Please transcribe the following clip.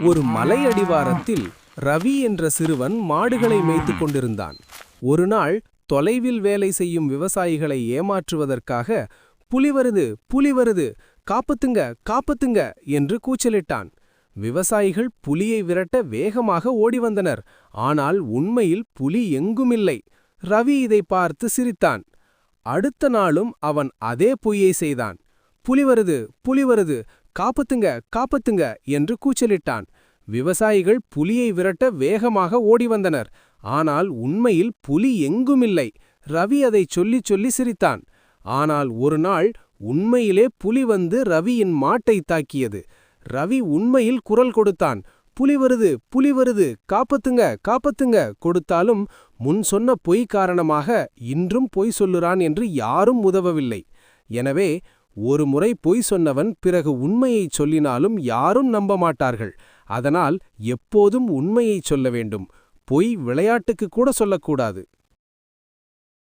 ஒரு மலை அடிவாரத்தில் ரவி என்ற சிறுவன் மாடுகளை மேய்த்துக் கொண்டிருந்தான். ஒருநாள் தொலைவில் வேலை செய்யும் விவசாயிகளை ஏமாற்றுவதற்காக புலி வருது, புலி வருது, காப்பாத்துங்க, காப்பாத்துங்க என்று கூச்சலிட்டான். விவசாயிகள் புலியை விரட்ட வேகமாக ஓடி வந்தனர். ஆனால் உண்மையில் புலி எங்குமில்லை. ரவி இதை பார்த்து சிரித்தான். அடுத்த நாளும் அவன் அதே பொய்யை செய்தான். புலி வருது, புலி வருது, காப்பாத்துங்க, காப்பாத்துங்க என்று கூச்சலிட்டான். விவசாயிகள் புலியை விரட்ட வேகமாக ஓடி வந்தனர். ஆனால் உண்மையில் புலி எங்குமில்லை. ரவி அதை சொல்லிச் சொல்லி சிரித்தான். ஆனால் ஒரு நாள் உண்மையிலே புலி வந்து ரவியின் மாட்டை தாக்கியது. ரவி உண்மையில் குரல் கொடுத்தான். புலி வருது, புலி வருது, காப்பாத்துங்க, காப்பாத்துங்க கொடுத்தாலும் முன் சொன்ன பொய் காரணமாக இன்றும் பொய் சொல்லுறான் என்று யாரும் உதவவில்லை. எனவே ஒரு முறை பொய் சொன்னவன் பிறகு உண்மையைச் சொல்லினாலும் யாரும் நம்ப மாட்டார்கள். அதனால் எப்போதும் உண்மையைச் சொல்ல வேண்டும். பொய் விளையாட்டுக்கு கூட சொல்லக்கூடாது.